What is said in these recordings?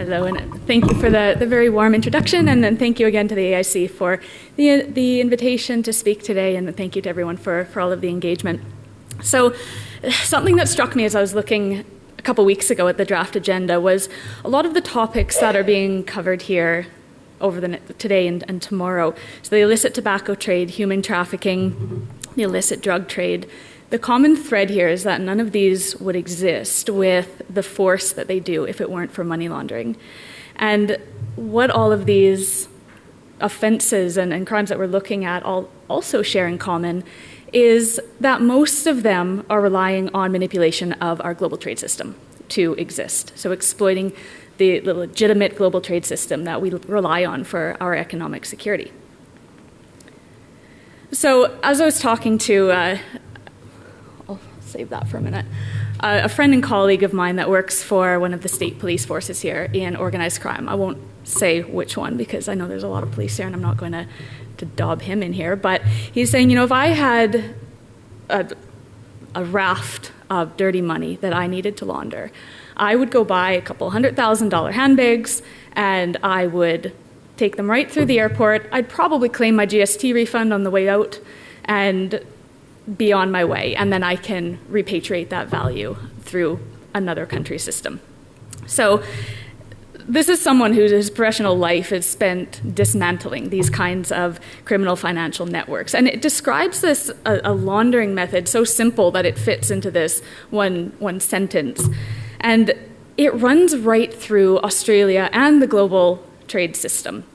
Hello, and thank you for the very warm introduction, and then thank you again to the AIC for the invitation to speak today, and thank you to everyone for all of the engagement. So something that struck me as I was looking a couple weeks ago at the draft agenda was a lot of the topics that are being covered here over today and tomorrow. So the illicit tobacco trade, human trafficking, the illicit drug trade. The common thread here is that none of these would exist with the force that they do if it weren't for money laundering. And what all of these offenses and crimes that we're looking at all also share in common is that most of them are relying on manipulation of our global trade system to exist. So exploiting the legitimate global trade system that we rely on for our economic security. So as I was talking to I'll save that for a minute. A friend and colleague of mine that works for one of the state police forces here in organized crime. I won't say which one because I know there's a lot of police here and I'm not going to dob him in here, but he's saying, you know, if I had a raft of dirty money that I needed to launder, I would go buy a couple $100,000 handbags and I would take them right through the airport. I'd probably claim my GST refund on the way out and be on my way, and then I can repatriate that value through another country's system. So this is someone whose professional life is spent dismantling these kinds of criminal financial networks. And it describes this, a laundering method, so simple that it fits into this one sentence. And it runs right through Australia and the global trade system,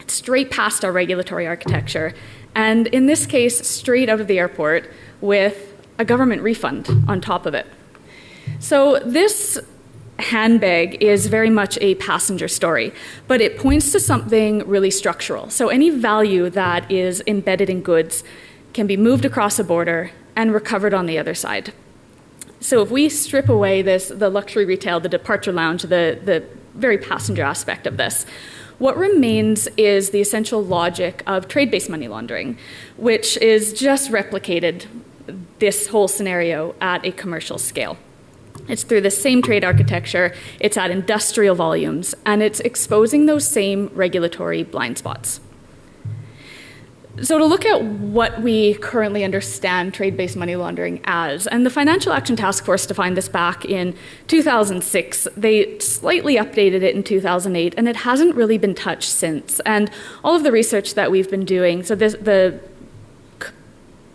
straight past our regulatory architecture, and in this case, straight out of the airport with a government refund on top of it. So this handbag is very much a passenger story, but it points to something really structural. So any value that is embedded in goods can be moved across a border and recovered on the other side. So if we strip away the luxury retail, the departure lounge, the very passenger aspect of this, what remains is the essential logic of trade-based money laundering, which is just replicated this whole scenario at a commercial scale. It's through the same trade architecture, it's at industrial volumes, and it's exposing those same regulatory blind spots. So to look at what we currently understand trade-based money laundering as, and the Financial Action Task Force defined this back in 2006. They slightly updated it in 2008, and it hasn't really been touched since. And all of the research that we've been doing, so the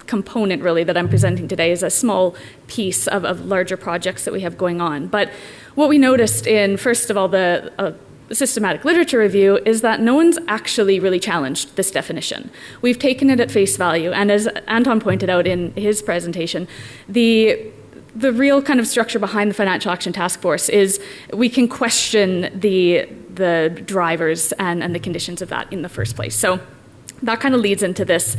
component really that I'm presenting today is a small piece of larger projects that we have going on. But what we noticed in, first of all, the systematic literature review is that no one's actually really challenged this definition. We've taken it at face value, and as Anton pointed out in his presentation, the real kind of structure behind the Financial Action Task Force is we can question the drivers and the conditions of that in the first place. So that kind of leads into this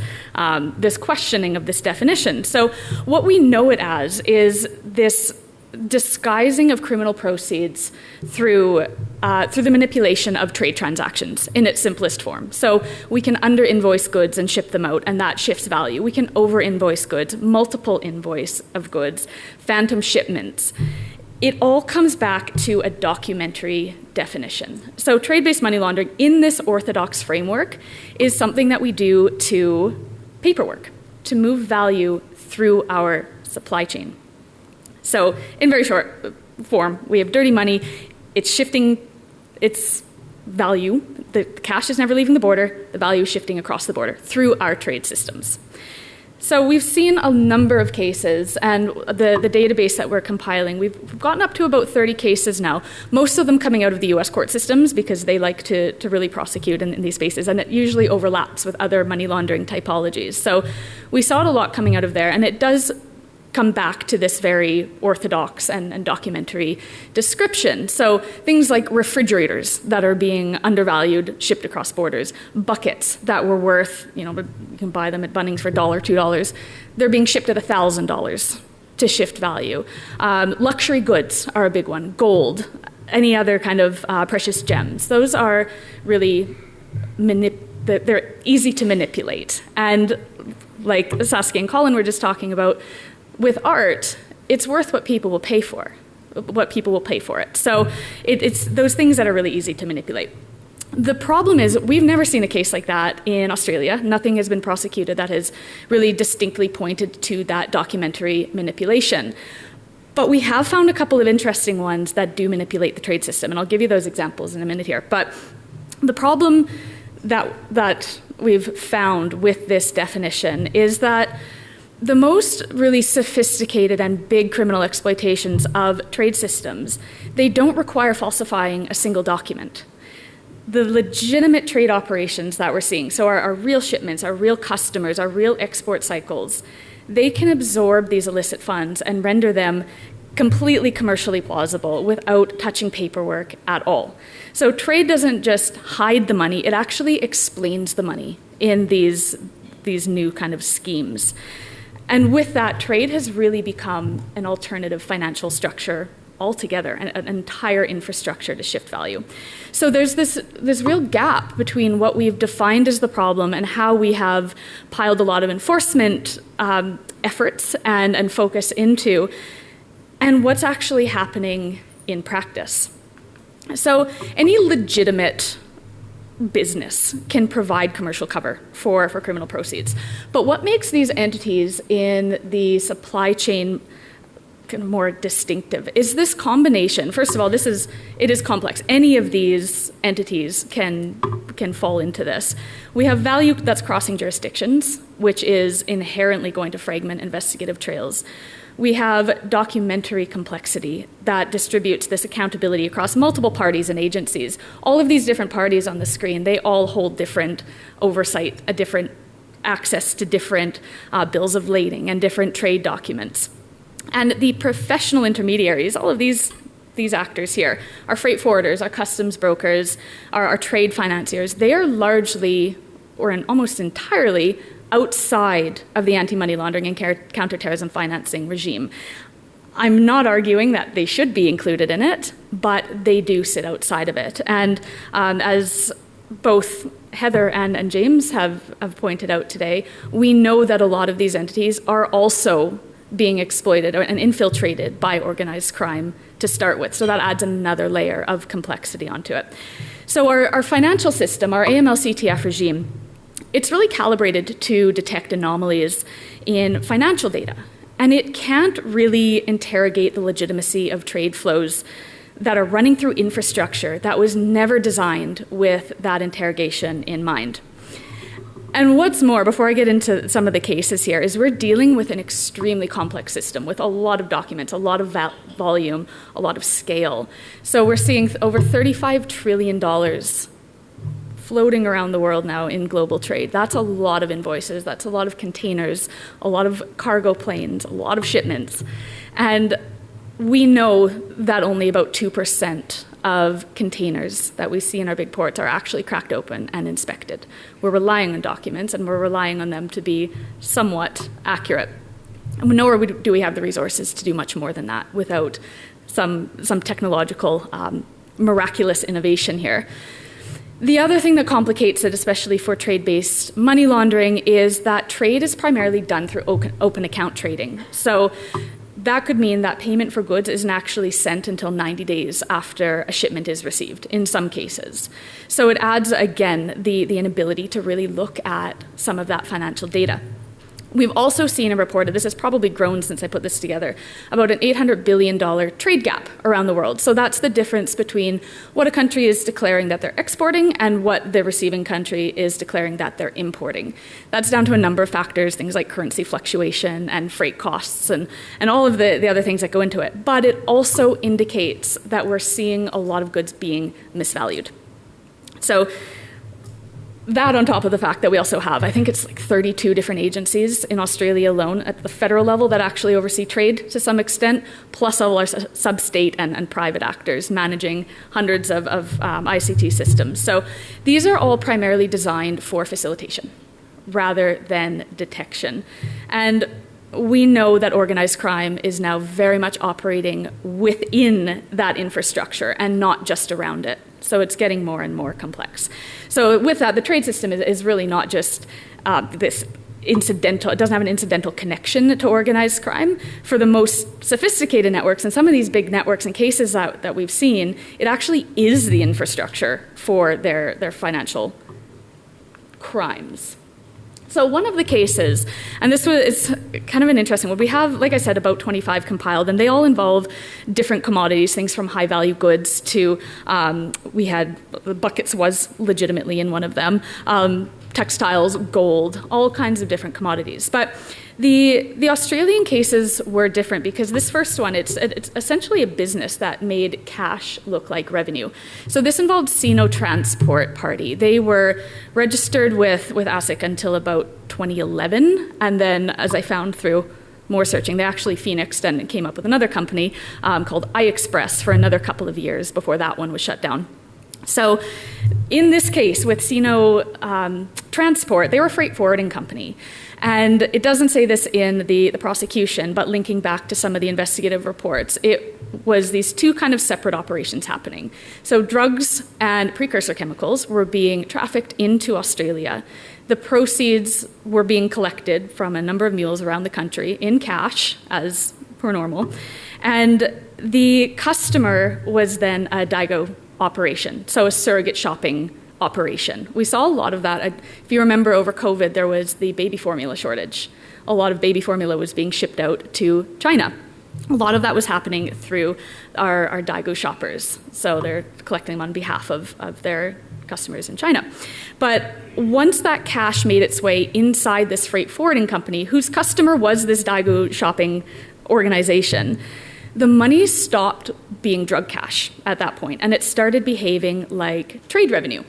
questioning of this definition. So what we know it as is this disguising of criminal proceeds through the manipulation of trade transactions in its simplest form. So we can under-invoice goods and ship them out, and that shifts value. We can over-invoice goods, multiple invoice of goods, phantom shipments. It all comes back to a documentary definition. So trade-based money laundering in this orthodox framework is something that we do to paperwork, to move value through our supply chain. So in very short form, we have dirty money. It's shifting its value. The cash is never leaving the border. The value is shifting across the border through our trade systems. So we've seen a number of cases, and the database that we're compiling, we've gotten up to about 30 cases now, most of them coming out of the US court systems because they like to really prosecute in these spaces, and it usually overlaps with other money laundering typologies. So we saw it a lot coming out of there, and it does come back to this very orthodox and documentary description. So things like refrigerators that are being undervalued, shipped across borders, buckets that were worth, you can buy them at Bunnings for $1, $2, they're being shipped at $1,000 to shift value. Luxury goods are a big one, gold, any other kind of precious gems. Those are really, they're easy to manipulate. And like Saskia and Colin were just talking about, with art, it's worth what people will pay for. what people will pay for it. So it's those things that are really easy to manipulate. The problem is we've never seen a case like that in Australia. Nothing has been prosecuted that has really distinctly pointed to that documentary manipulation. But we have found a couple of interesting ones that do manipulate the trade system, and I'll give you those examples in a minute here. But the problem that we've found with this definition is that the most really sophisticated and big criminal exploitations of trade systems, they don't require falsifying a single document. The legitimate trade operations that we're seeing, so our real shipments, our real customers, our real export cycles, they can absorb these illicit funds and render them completely commercially plausible without touching paperwork at all. So trade doesn't just hide the money, it actually explains the money in these new kind of schemes. And with that, trade has really become an alternative financial structure altogether, an entire infrastructure to shift value. So there's this real gap between what we've defined as the problem and how we have piled a lot of enforcement efforts and focus into, and what's actually happening in practice. So any legitimate business can provide commercial cover for criminal proceeds. But what makes these entities in the supply chain more distinctive is this combination. First of all, it is complex. Any of these entities can fall into this. We have value that's crossing jurisdictions, which is inherently going to fragment investigative trails. We have documentary complexity that distributes this accountability across multiple parties and agencies. All of these different parties on the screen, they all hold different oversight, a different access to different bills of lading and different trade documents. And the professional intermediaries, all of these actors here, our freight forwarders, our customs brokers, our trade financiers, they are largely, or almost entirely, outside of the anti-money laundering and counterterrorism financing regime. I'm not arguing that they should be included in it, but they do sit outside of it. And as both Heather and James have pointed out today, we know that a lot of these entities are also being exploited and infiltrated by organized crime to start with. So that adds another layer of complexity onto it. So our financial system, our AML-CTF regime, it's really calibrated to detect anomalies in financial data. And it can't really interrogate the legitimacy of trade flows that are running through infrastructure that was never designed with that interrogation in mind. And what's more, before I get into some of the cases here, is we're dealing with an extremely complex system with a lot of documents, a lot of volume, a lot of scale. So we're seeing over $35 trillion floating around the world now in global trade. That's a lot of invoices, that's a lot of containers, a lot of cargo planes, a lot of shipments. And we know that only about 2% of containers that we see in our big ports are actually cracked open and inspected. We're relying on documents, and we're relying on them to be somewhat accurate. And nor do we have the resources to do much more than that without some technological miraculous innovation here. The other thing that complicates it, especially for trade-based money laundering, is that trade is primarily done through open account trading. So that could mean that payment for goods isn't actually sent until 90 days after a shipment is received, in some cases. So it adds, again, the inability to really look at some of that financial data. We've also seen and reported, this has probably grown since I put this together, about an $800 billion trade gap around the world. So that's the difference between what a country is declaring that they're exporting and what the receiving country is declaring that they're importing. That's down to a number of factors, things like currency fluctuation and freight costs and all of the other things that go into it. But it also indicates that we're seeing a lot of goods being misvalued. So that on top of the fact that we also have, I think it's like 32 different agencies in Australia alone at the federal level that actually oversee trade to some extent, plus all our sub-state and private actors managing hundreds of ICT systems. So these are all primarily designed for facilitation rather than detection. And we know that organized crime is now very much operating within that infrastructure and not just around it. So it's getting more and more complex. So with that, the trade system is really not just this incidental, it doesn't have an incidental connection to organized crime. For the most sophisticated networks, and some of these big networks and cases that we've seen, it actually is the infrastructure for their financial crimes. So one of the cases, and this is kind of an interesting one, we have, like I said, about 25 compiled, and they all involve different commodities, things from high value goods to, we had, buckets was legitimately in one of them, textiles, gold, all kinds of different commodities. But the Australian cases were different because this first one, it's essentially a business that made cash look like revenue. So this involved Sino Transport Party. They were registered with ASIC until about 2011, and then, as I found through more searching, they actually phoenixed and came up with another company called iExpress for another couple of years before that one was shut down. So in this case with Sino Transport, they were a freight forwarding company. And it doesn't say this in the prosecution, but linking back to some of the investigative reports, it was these two kind of separate operations happening. So drugs and precursor chemicals were being trafficked into Australia. The proceeds were being collected from a number of mules around the country in cash, as per normal. And the customer was then a Daigou operation, so a surrogate shopping operation. We saw a lot of that. If you remember, over COVID, there was the baby formula shortage. A lot of baby formula was being shipped out to China. A lot of that was happening through our Daigou shoppers. So they're collecting them on behalf of their customers in China. But once that cash made its way inside this freight forwarding company, whose customer was this Daigou shopping organization, the money stopped being drug cash at that point, and it started behaving like trade revenue.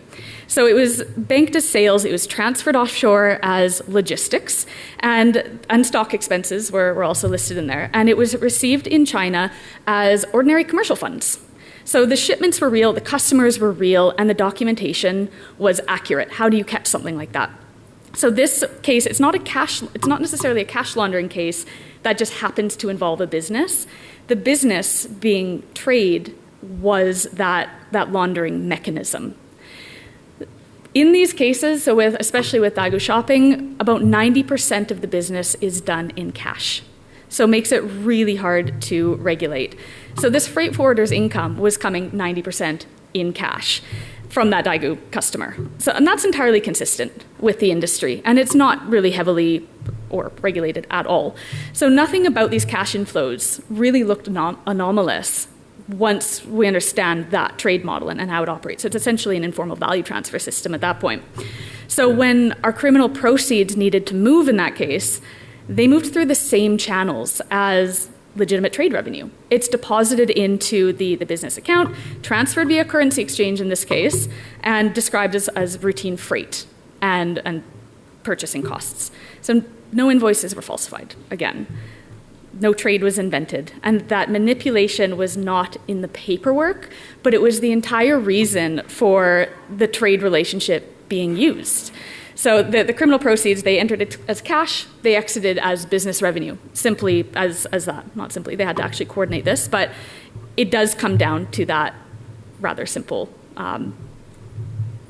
So it was banked as sales, it was transferred offshore as logistics, and stock expenses were also listed in there, and it was received in China as ordinary commercial funds. So the shipments were real, the customers were real, and the documentation was accurate. How do you catch something like that? So this case, it's not necessarily a cash laundering case that just happens to involve a business. The business, being trade, was that laundering mechanism. In these cases, so especially with Daigou shopping, about 90% of the business is done in cash. So it makes it really hard to regulate. So this freight forwarder's income was coming 90% in cash from that Daigou customer. And that's entirely consistent with the industry, and it's not really heavily or regulated at all. So nothing about these cash inflows really looked anomalous once we understand that trade model and how it operates. So it's essentially an informal value transfer system at that point. So when our criminal proceeds needed to move in that case, they moved through the same channels as legitimate trade revenue. It's deposited into the business account, transferred via currency exchange in this case, and described as routine freight and purchasing costs. So no invoices were falsified, again. No trade was invented, and that manipulation was not in the paperwork, but it was the entire reason for the trade relationship being used. So the criminal proceeds, they entered it as cash, they exited as business revenue, simply as that. Not simply, they had to actually coordinate this, but it does come down to that rather simple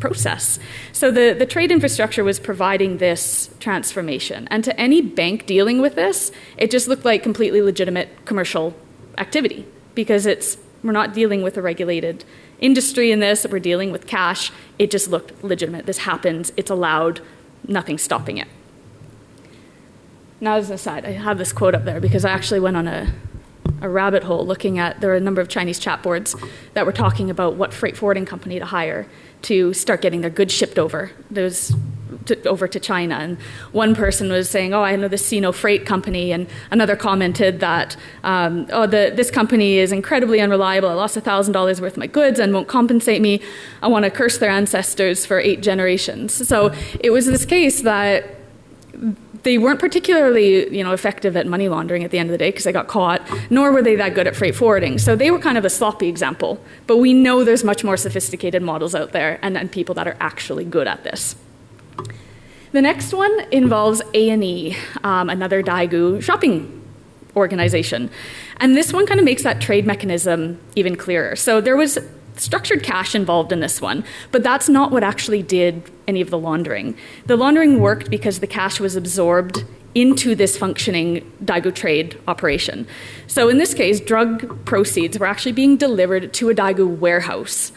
process. So the trade infrastructure was providing this transformation, and to any bank dealing with this, it just looked like completely legitimate commercial activity, because we're not dealing with a regulated industry in this, we're dealing with cash. It just looked legitimate. This happens, it's allowed, nothing's stopping it. Now, as an aside, I have this quote up there because I actually went on a rabbit hole looking at, there are a number of Chinese chat boards that were talking about what freight forwarding company to hire to start getting their goods shipped over. Over to China. And one person was saying, oh, I know the Sino freight company, and another commented that, this company is incredibly unreliable. I lost $1,000 worth of my goods and won't compensate me. I want to curse their ancestors for 8 generations. So it was this case that they weren't particularly, effective at money laundering at the end of the day because they got caught, nor were they that good at freight forwarding. So they were kind of a sloppy example. But we know there's much more sophisticated models out there and people that are actually good at this. The next one involves A&E, another Daigou shopping organization. And this one kind of makes that trade mechanism even clearer. So there was structured cash involved in this one, but that's not what actually did any of the laundering. The laundering worked because the cash was absorbed into this functioning Daigou trade operation. So in this case, drug proceeds were actually being delivered to a Daigou warehouse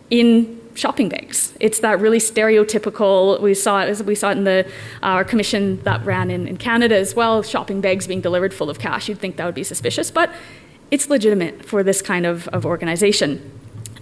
in shopping bags. It's that really stereotypical, we saw it in our commission that ran in Canada as well, shopping bags being delivered full of cash. You'd think that would be suspicious, but it's legitimate for this kind of organization.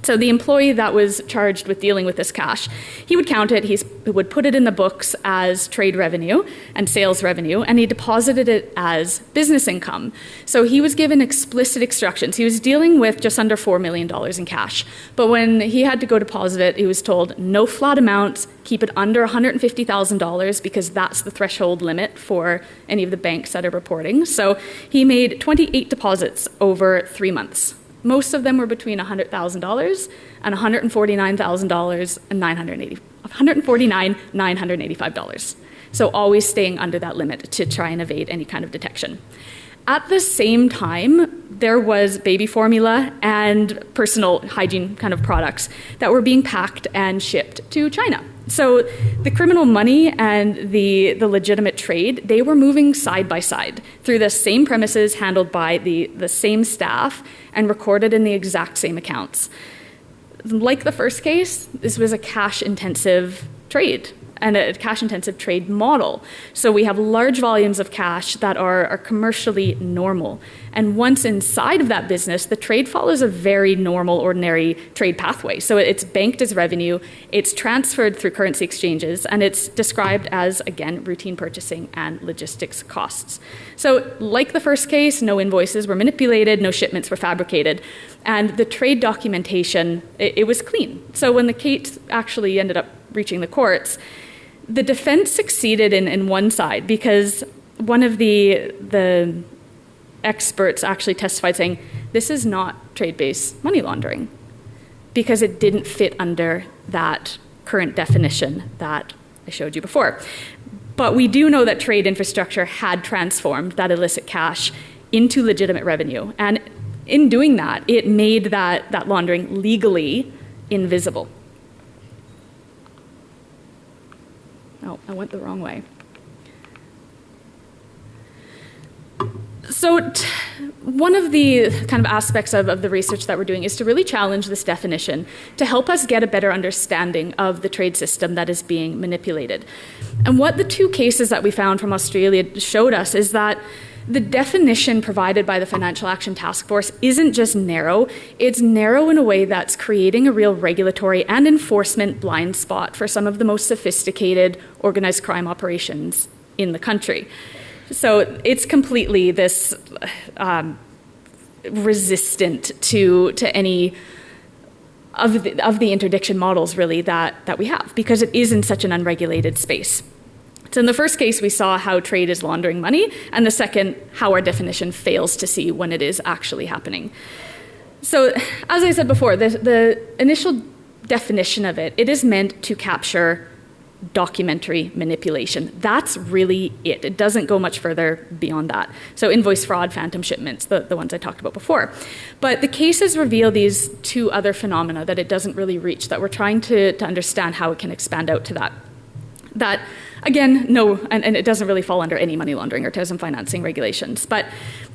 So the employee that was charged with dealing with this cash, he would count it, he would put it in the books as trade revenue and sales revenue, and he deposited it as business income. So he was given explicit instructions. He was dealing with just under $4 million in cash. But when he had to go deposit it, he was told no flat amounts, keep it under $150,000 because that's the threshold limit for any of the banks that are reporting. So he made 28 deposits over 3 months. Most of them were between $100,000 and $149,000 and $985. So always staying under that limit to try and evade any kind of detection. At the same time, there was baby formula and personal hygiene kind of products that were being packed and shipped to China. So the criminal money and the legitimate trade, they were moving side by side through the same premises, handled by the same staff, and recorded in the exact same accounts. Like the first case, this was a cash-intensive trade and a cash-intensive trade model. So we have large volumes of cash that are commercially normal. And once inside of that business, the trade follows a very normal, ordinary trade pathway. So it's banked as revenue, it's transferred through currency exchanges, and it's described as, again, routine purchasing and logistics costs. So like the first case, no invoices were manipulated, no shipments were fabricated, and the trade documentation, it was clean. So when the case actually ended up reaching the courts, the defense succeeded in one side because one of the experts actually testified saying, this is not trade-based money laundering because it didn't fit under that current definition that I showed you before. But we do know that trade infrastructure had transformed that illicit cash into legitimate revenue. And in doing that, it made that laundering legally invisible. Oh, I went the wrong way. So one of the kind of aspects of the research that we're doing is to really challenge this definition to help us get a better understanding of the trade system that is being manipulated. And what the two cases that we found from Australia showed us is that the definition provided by the Financial Action Task Force isn't just narrow, it's narrow in a way that's creating a real regulatory and enforcement blind spot for some of the most sophisticated organized crime operations in the country. So it's completely this resistant to any of the interdiction models really that we have, because it is in such an unregulated space. So in the first case, we saw how trade is laundering money, and the second, how our definition fails to see when it is actually happening. So as I said before, the initial definition of it is meant to capture documentary manipulation. That's really it. It doesn't go much further beyond that. So invoice fraud, phantom shipments, the ones I talked about before. But the cases reveal these two other phenomena that it doesn't really reach, that we're trying to understand how it can expand out to that. That, again, no, and it doesn't really fall under any money laundering or terrorism financing regulations, but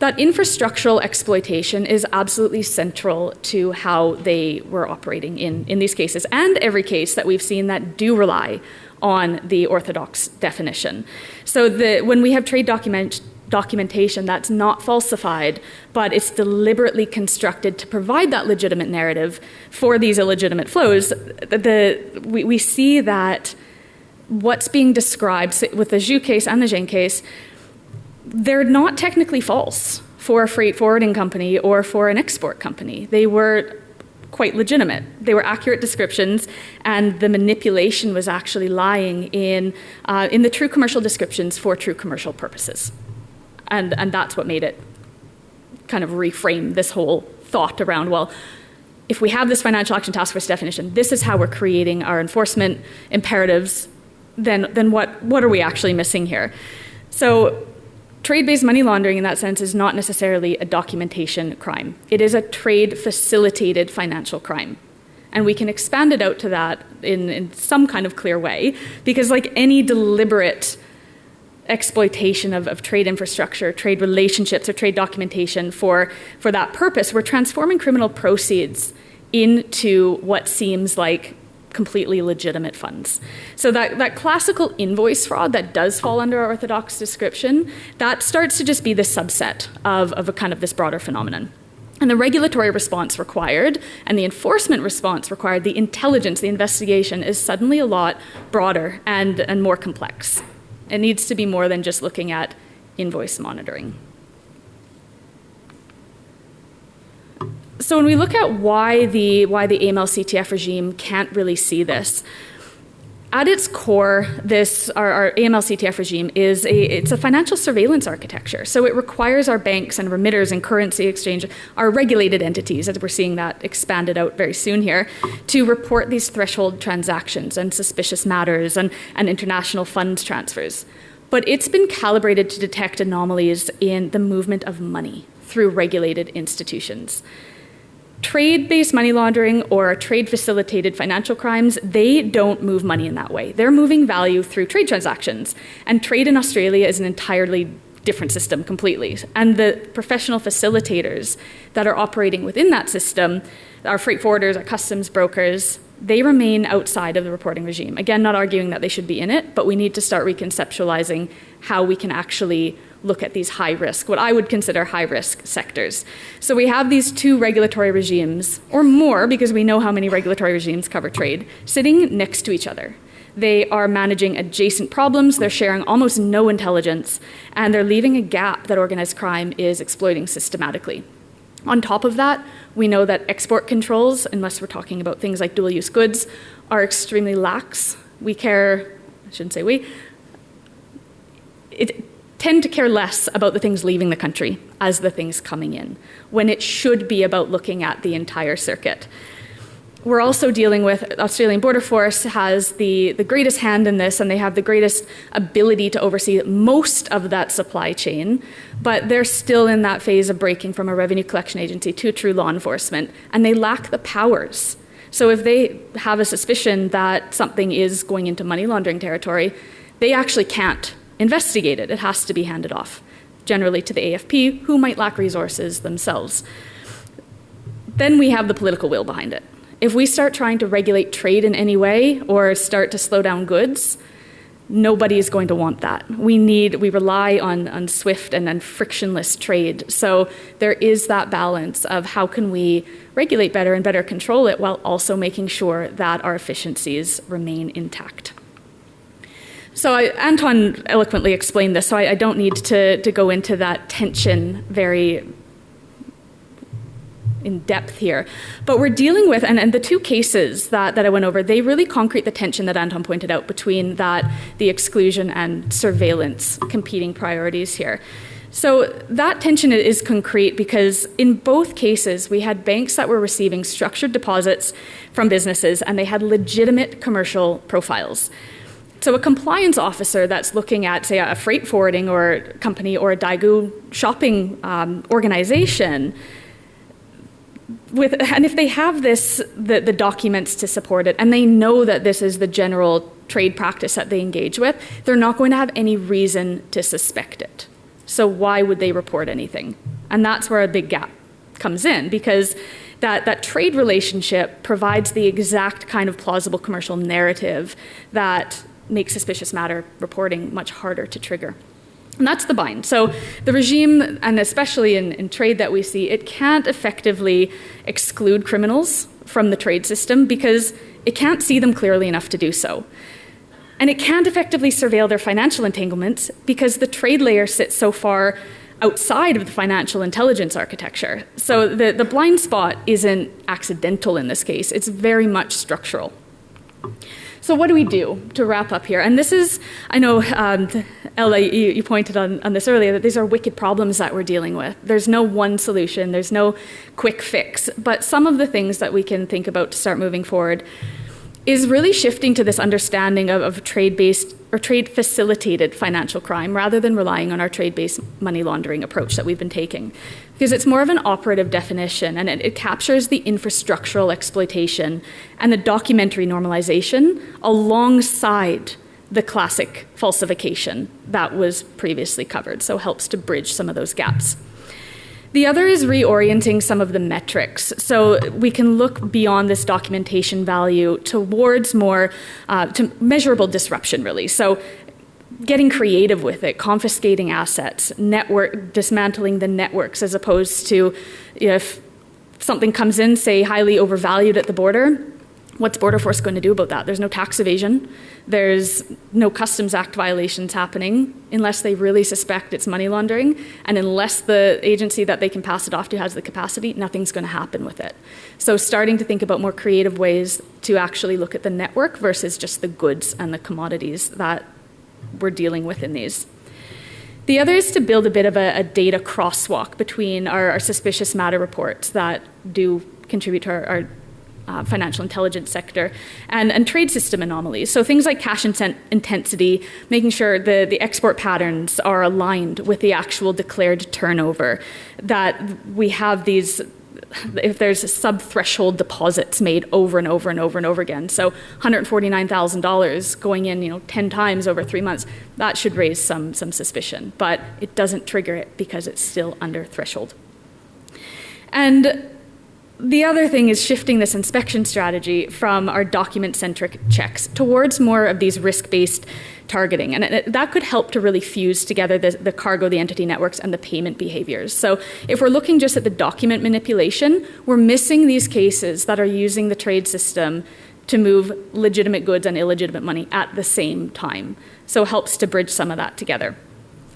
that infrastructural exploitation is absolutely central to how they were operating in these cases, and every case that we've seen that do rely on the orthodox definition. So when we have trade documentation that's not falsified, but it's deliberately constructed to provide that legitimate narrative for these illegitimate flows, we see that what's being described with the Zhu case and the Zhang case, they're not technically false for a freight forwarding company or for an export company. They were quite legitimate. They were accurate descriptions, and the manipulation was actually lying in the true commercial descriptions for true commercial purposes. And that's what made it kind of reframe this whole thought around, well, if we have this Financial Action Task Force definition, this is how we're creating our enforcement imperatives, then what are we actually missing here? So Trade-based money laundering in that sense is not necessarily a documentation crime. It is a trade-facilitated financial crime. And we can expand it out to that in some kind of clear way, because like any deliberate exploitation of trade infrastructure, trade relationships, or trade documentation for that purpose, we're transforming criminal proceeds into what seems like completely legitimate funds. So that classical invoice fraud that does fall under our orthodox description, that starts to just be the subset of a kind of this broader phenomenon. And the regulatory response required and the enforcement response required, the intelligence, the investigation, is suddenly a lot broader and more complex. It needs to be more than just looking at invoice monitoring. So when we look at why the AML-CTF regime can't really see this, at its core, our AML-CTF regime it's a financial surveillance architecture. So it requires our banks and remitters and currency exchange, our regulated entities, as we're seeing that expanded out very soon here, to report these threshold transactions and suspicious matters and international funds transfers. But it's been calibrated to detect anomalies in the movement of money through regulated institutions. Trade-based money laundering or trade-facilitated financial crimes, they don't move money in that way. They're moving value through trade transactions. And trade in Australia is an entirely different system completely. And the professional facilitators that are operating within that system, our freight forwarders, our customs brokers, they remain outside of the reporting regime. Again, not arguing that they should be in it, but we need to start reconceptualizing how we can actually look at these high risk, what I would consider high risk sectors. So we have these two regulatory regimes, or more because we know how many regulatory regimes cover trade, sitting next to each other. They are managing adjacent problems, they're sharing almost no intelligence, and they're leaving a gap that organized crime is exploiting systematically. On top of that, we know that export controls, unless we're talking about things like dual-use goods, are extremely lax. Tend to care less about the things leaving the country as the things coming in, when it should be about looking at the entire circuit. We're also dealing with, Australian Border Force has the greatest hand in this, and they have the greatest ability to oversee most of that supply chain, but they're still in that phase of breaking from a revenue collection agency to a true law enforcement, and they lack the powers. So if they have a suspicion that something is going into money laundering territory, they actually can't investigate it. It has to be handed off, generally to the AFP, who might lack resources themselves. Then we have the political will behind it. If we start trying to regulate trade in any way or start to slow down goods, nobody is going to want that. We rely on swift and frictionless trade. So there is that balance of how can we regulate better and better control it while also making sure that our efficiencies remain intact. So Anton eloquently explained this, so I don't need to go into that tension very in depth here. But we're dealing with, and the two cases that I went over, they really concrete the tension that Anton pointed out between the exclusion and surveillance competing priorities here. So that tension is concrete because in both cases, we had banks that were receiving structured deposits from businesses and they had legitimate commercial profiles. So a compliance officer that's looking at, say, a freight forwarding or company or a Daigou shopping organization, and if they have the documents to support it, and they know that this is the general trade practice that they engage with, they're not going to have any reason to suspect it. So why would they report anything? And that's where a big gap comes in, because that trade relationship provides the exact kind of plausible commercial narrative that makes suspicious matter reporting much harder to trigger. And that's the bind. So the regime, and especially in trade that we see, it can't effectively exclude criminals from the trade system because it can't see them clearly enough to do so. And it can't effectively surveil their financial entanglements because the trade layer sits so far outside of the financial intelligence architecture. So the blind spot isn't accidental in this case, it's very much structural. So what do we do to wrap up here? And this is, I know, Ella, you pointed on this earlier, that these are wicked problems that we're dealing with. There's no one solution, there's no quick fix, but some of the things that we can think about to start moving forward is really shifting to this understanding of trade-based or trade-facilitated financial crime rather than relying on our trade-based money laundering approach that we've been taking. Because it's more of an operative definition, and it captures the infrastructural exploitation and the documentary normalization alongside the classic falsification that was previously covered, so helps to bridge some of those gaps. The other is reorienting some of the metrics. So we can look beyond this documentation value towards more to measurable disruption, really. So getting creative with it, confiscating assets, dismantling the networks, as opposed to if something comes in, say, highly overvalued at the border, what's Border Force going to do about that? There's no tax evasion. There's no Customs Act violations happening unless they really suspect it's money laundering. And unless the agency that they can pass it off to has the capacity, nothing's going to happen with it. So starting to think about more creative ways to actually look at the network versus just the goods and the commodities that we're dealing with in these. The other is to build a bit of a data crosswalk between our suspicious matter reports that do contribute to our financial intelligence sector and trade system anomalies. So things like cash intensity, making sure the export patterns are aligned with the actual declared turnover, that we have these, if there's sub-threshold deposits made over and over and over and over again. So $149,000 going in 10 times over 3 months, that should raise some suspicion, but it doesn't trigger it because it's still under threshold. And the other thing is shifting this inspection strategy from our document-centric checks towards more of these risk-based targeting. And that could help to really fuse together the cargo, the entity networks, and the payment behaviors. So if we're looking just at the document manipulation, we're missing these cases that are using the trade system to move legitimate goods and illegitimate money at the same time. So it helps to bridge some of that together.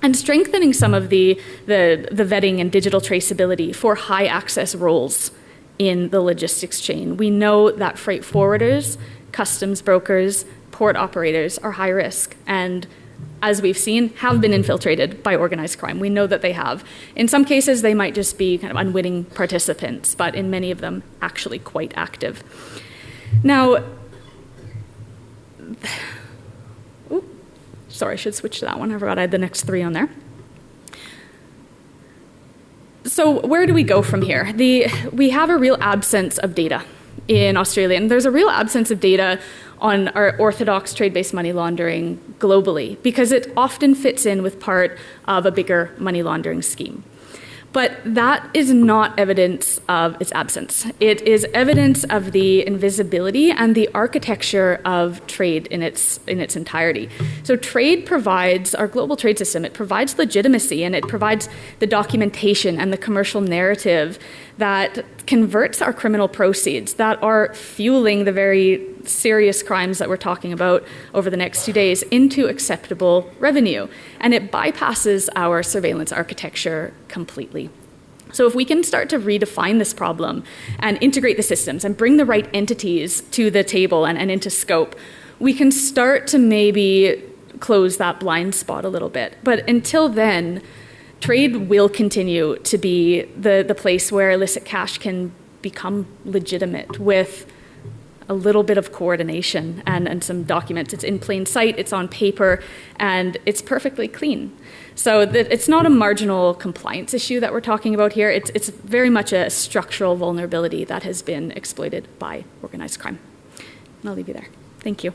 And strengthening some of the vetting and digital traceability for high-access roles in the logistics chain. We know that freight forwarders, customs brokers, port operators are high risk, and as we've seen, have been infiltrated by organized crime. We know that they have. In some cases, they might just be kind of unwitting participants, but in many of them, actually quite active. Now, sorry, I should switch to that one. I forgot I had the next 3 on there. So where do we go from here? We have a real absence of data in Australia, and there's a real absence of data on our orthodox trade-based money laundering globally, because it often fits in with part of a bigger money laundering scheme. But that is not evidence of its absence. It is evidence of the invisibility and the architecture of trade in its entirety. So trade provides, our global trade system, it provides legitimacy, and it provides the documentation and the commercial narrative that converts our criminal proceeds that are fueling the very serious crimes that we're talking about over the next 2 days into acceptable revenue. And it bypasses our surveillance architecture completely. So if we can start to redefine this problem and integrate the systems and bring the right entities to the table and into scope, we can start to maybe close that blind spot a little bit. But until then, trade will continue to be the place where illicit cash can become legitimate with a little bit of coordination and some documents. It's in plain sight, it's on paper, and it's perfectly clean. So it's not a marginal compliance issue that we're talking about here. It's very much a structural vulnerability that has been exploited by organized crime. And I'll leave you there. Thank you.